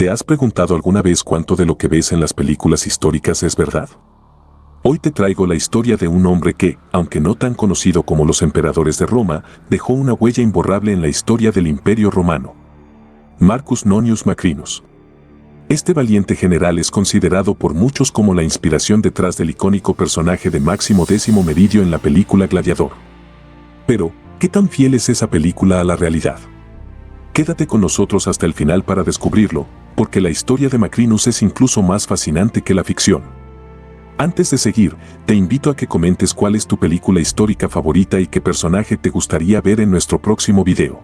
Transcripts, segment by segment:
¿Te has preguntado alguna vez cuánto de lo que ves en las películas históricas es verdad? Hoy te traigo la historia de un hombre que, aunque no tan conocido como los emperadores de Roma, dejó una huella imborrable en la historia del Imperio Romano. Marcus Nonius Macrinus. Este valiente general es considerado por muchos como la inspiración detrás del icónico personaje de Máximo X Meridio en la película Gladiador. Pero, ¿qué tan fiel es esa película a la realidad? Quédate con nosotros hasta el final para descubrirlo, porque la historia de Macrinus es incluso más fascinante que la ficción. Antes de seguir, te invito a que comentes cuál es tu película histórica favorita y qué personaje te gustaría ver en nuestro próximo video.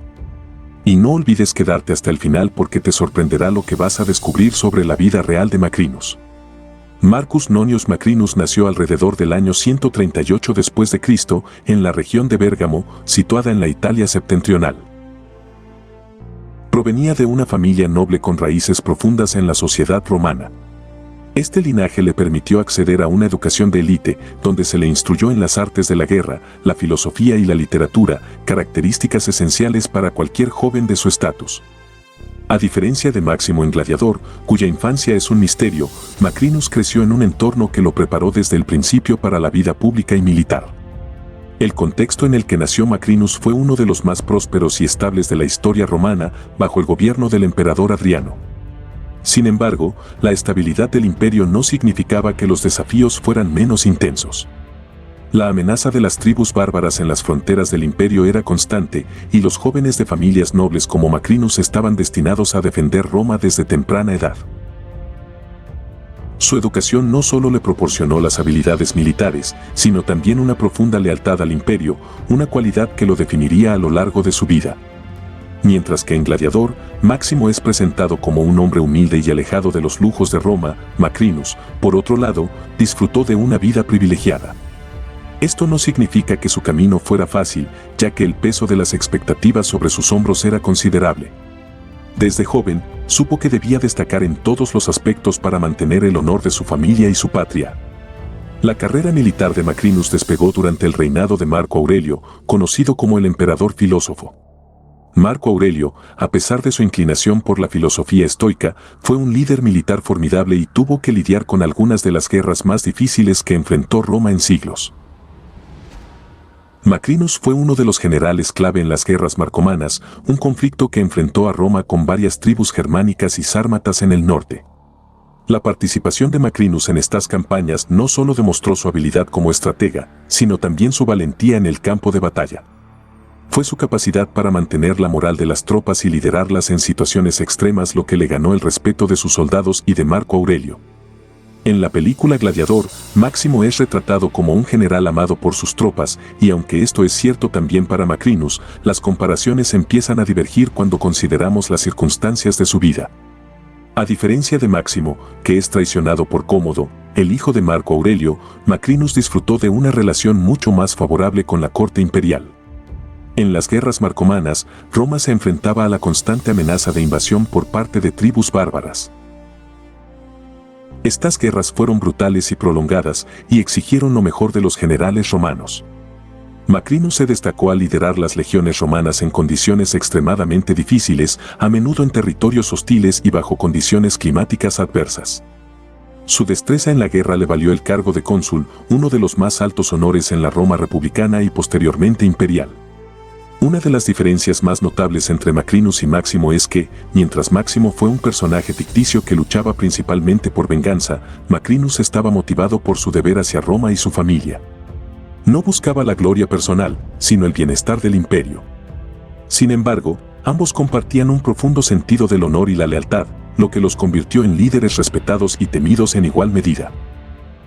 Y no olvides quedarte hasta el final porque te sorprenderá lo que vas a descubrir sobre la vida real de Macrinus. Marcus Nonius Macrinus nació alrededor del año 138 después de Cristo en la región de Bérgamo, situada en la Italia septentrional. Provenía de una familia noble con raíces profundas en la sociedad romana. Este linaje le permitió acceder a una educación de élite, donde se le instruyó en las artes de la guerra, la filosofía y la literatura, características esenciales para cualquier joven de su estatus. A diferencia de Máximo en Gladiador, cuya infancia es un misterio, Macrinus creció en un entorno que lo preparó desde el principio para la vida pública y militar. El contexto en el que nació Macrinus fue uno de los más prósperos y estables de la historia romana, bajo el gobierno del emperador Adriano. Sin embargo, la estabilidad del imperio no significaba que los desafíos fueran menos intensos. La amenaza de las tribus bárbaras en las fronteras del imperio era constante, y los jóvenes de familias nobles como Macrinus estaban destinados a defender Roma desde temprana edad. Su educación no solo le proporcionó las habilidades militares, sino también una profunda lealtad al imperio, una cualidad que lo definiría a lo largo de su vida. Mientras que en Gladiador, Máximo es presentado como un hombre humilde y alejado de los lujos de Roma, Macrinus, por otro lado, disfrutó de una vida privilegiada. Esto no significa que su camino fuera fácil, ya que el peso de las expectativas sobre sus hombros era considerable. Desde joven, supo que debía destacar en todos los aspectos para mantener el honor de su familia y su patria. La carrera militar de Macrinus despegó durante el reinado de Marco Aurelio, conocido como el emperador filósofo. Marco Aurelio, a pesar de su inclinación por la filosofía estoica, fue un líder militar formidable y tuvo que lidiar con algunas de las guerras más difíciles que enfrentó Roma en siglos. Macrinus fue uno de los generales clave en las guerras marcomanas, un conflicto que enfrentó a Roma con varias tribus germánicas y sármatas en el norte. La participación de Macrinus en estas campañas no solo demostró su habilidad como estratega, sino también su valentía en el campo de batalla. Fue su capacidad para mantener la moral de las tropas y liderarlas en situaciones extremas lo que le ganó el respeto de sus soldados y de Marco Aurelio. En la película Gladiador, Máximo es retratado como un general amado por sus tropas, y aunque esto es cierto también para Macrinus, las comparaciones empiezan a divergir cuando consideramos las circunstancias de su vida. A diferencia de Máximo, que es traicionado por Cómodo, el hijo de Marco Aurelio, Macrinus disfrutó de una relación mucho más favorable con la corte imperial. En las guerras marcomanas, Roma se enfrentaba a la constante amenaza de invasión por parte de tribus bárbaras. Estas guerras fueron brutales y prolongadas y exigieron lo mejor de los generales romanos. Macrinus se destacó al liderar las legiones romanas en condiciones extremadamente difíciles, a menudo en territorios hostiles y bajo condiciones climáticas adversas. Su destreza en la guerra le valió el cargo de cónsul, uno de los más altos honores en la Roma republicana y posteriormente imperial. Una de las diferencias más notables entre Macrinus y Máximo es que, mientras Máximo fue un personaje ficticio que luchaba principalmente por venganza, Macrinus estaba motivado por su deber hacia Roma y su familia. No buscaba la gloria personal, sino el bienestar del imperio. Sin embargo, ambos compartían un profundo sentido del honor y la lealtad, lo que los convirtió en líderes respetados y temidos en igual medida.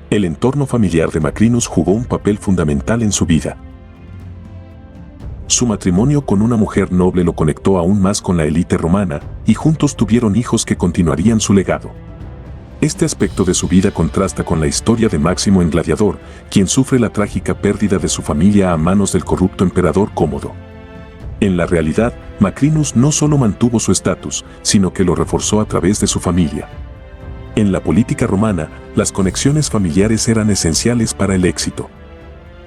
El entorno familiar de Macrinus jugó un papel fundamental en su vida. Su matrimonio con una mujer noble lo conectó aún más con la élite romana, y juntos tuvieron hijos que continuarían su legado. Este aspecto de su vida contrasta con la historia de Máximo en Gladiador, quien sufre la trágica pérdida de su familia a manos del corrupto emperador Cómodo. En la realidad, Macrinus no solo mantuvo su estatus, sino que lo reforzó a través de su familia. En la política romana, las conexiones familiares eran esenciales para el éxito.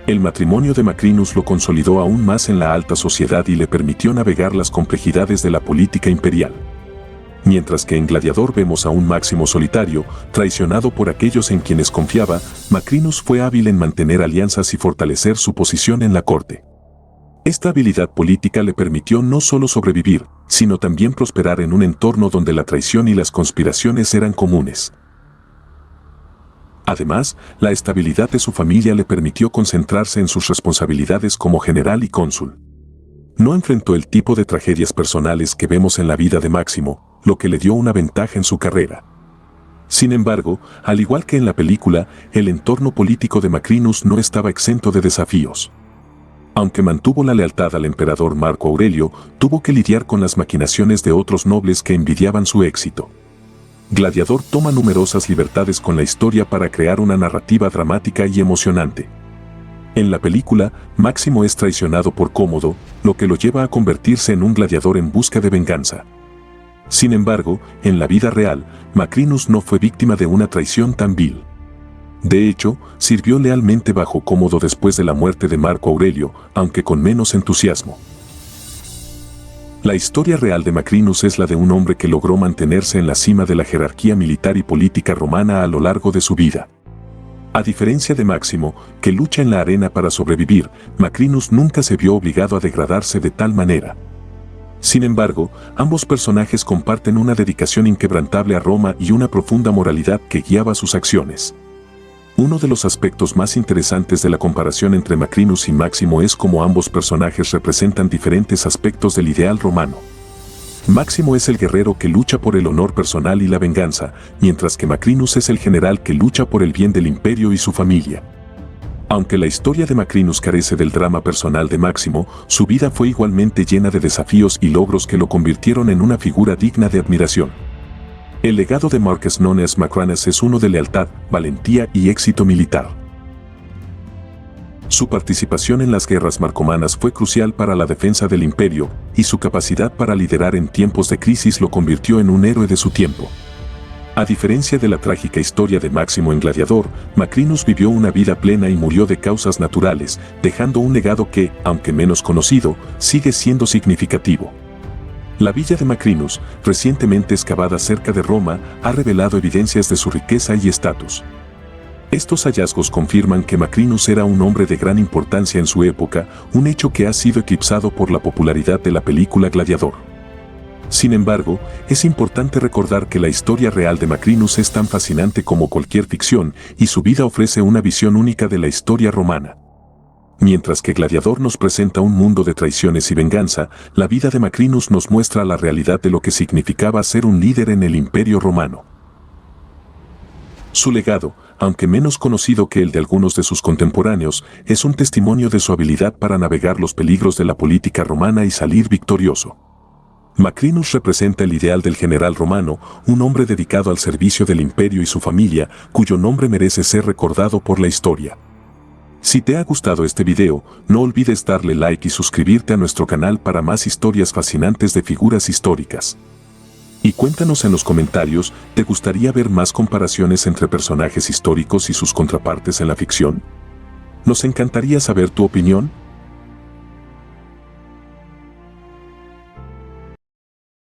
El matrimonio de Macrinus lo consolidó aún más en la alta sociedad y le permitió navegar las complejidades de la política imperial. Mientras que en Gladiador vemos a un Máximo solitario, traicionado por aquellos en quienes confiaba, Macrinus fue hábil en mantener alianzas y fortalecer su posición en la corte. Esta habilidad política le permitió no solo sobrevivir, sino también prosperar en un entorno donde la traición y las conspiraciones eran comunes. Además, la estabilidad de su familia le permitió concentrarse en sus responsabilidades como general y cónsul. No enfrentó el tipo de tragedias personales que vemos en la vida de Máximo, lo que le dio una ventaja en su carrera. Sin embargo, al igual que en la película, el entorno político de Macrinus no estaba exento de desafíos. Aunque mantuvo la lealtad al emperador Marco Aurelio, tuvo que lidiar con las maquinaciones de otros nobles que envidiaban su éxito. Gladiador toma numerosas libertades con la historia para crear una narrativa dramática y emocionante. En la película, Máximo es traicionado por Cómodo, lo que lo lleva a convertirse en un gladiador en busca de venganza. Sin embargo, en la vida real, Macrinus no fue víctima de una traición tan vil. De hecho, sirvió lealmente bajo Cómodo después de la muerte de Marco Aurelio, aunque con menos entusiasmo. La historia real de Macrinus es la de un hombre que logró mantenerse en la cima de la jerarquía militar y política romana a lo largo de su vida. A diferencia de Máximo, que lucha en la arena para sobrevivir, Macrinus nunca se vio obligado a degradarse de tal manera. Sin embargo, ambos personajes comparten una dedicación inquebrantable a Roma y una profunda moralidad que guiaba sus acciones. Uno de los aspectos más interesantes de la comparación entre Macrinus y Máximo es cómo ambos personajes representan diferentes aspectos del ideal romano. Máximo es el guerrero que lucha por el honor personal y la venganza, mientras que Macrinus es el general que lucha por el bien del imperio y su familia. Aunque la historia de Macrinus carece del drama personal de Máximo, su vida fue igualmente llena de desafíos y logros que lo convirtieron en una figura digna de admiración. El legado de Marcus Nones Macrinus es uno de lealtad, valentía y éxito militar. Su participación en las guerras marcomanas fue crucial para la defensa del imperio, y su capacidad para liderar en tiempos de crisis lo convirtió en un héroe de su tiempo. A diferencia de la trágica historia de Máximo en Gladiador, Macrinus vivió una vida plena y murió de causas naturales, dejando un legado que, aunque menos conocido, sigue siendo significativo. La villa de Macrinus, recientemente excavada cerca de Roma, ha revelado evidencias de su riqueza y estatus. Estos hallazgos confirman que Macrinus era un hombre de gran importancia en su época, un hecho que ha sido eclipsado por la popularidad de la película Gladiador. Sin embargo, es importante recordar que la historia real de Macrinus es tan fascinante como cualquier ficción, y su vida ofrece una visión única de la historia romana. Mientras que Gladiador nos presenta un mundo de traiciones y venganza, la vida de Macrinus nos muestra la realidad de lo que significaba ser un líder en el Imperio Romano. Su legado, aunque menos conocido que el de algunos de sus contemporáneos, es un testimonio de su habilidad para navegar los peligros de la política romana y salir victorioso. Macrinus representa el ideal del general romano, un hombre dedicado al servicio del imperio y su familia, cuyo nombre merece ser recordado por la historia. Si te ha gustado este video, no olvides darle like y suscribirte a nuestro canal para más historias fascinantes de figuras históricas. Y cuéntanos en los comentarios, ¿te gustaría ver más comparaciones entre personajes históricos y sus contrapartes en la ficción? Nos encantaría saber tu opinión.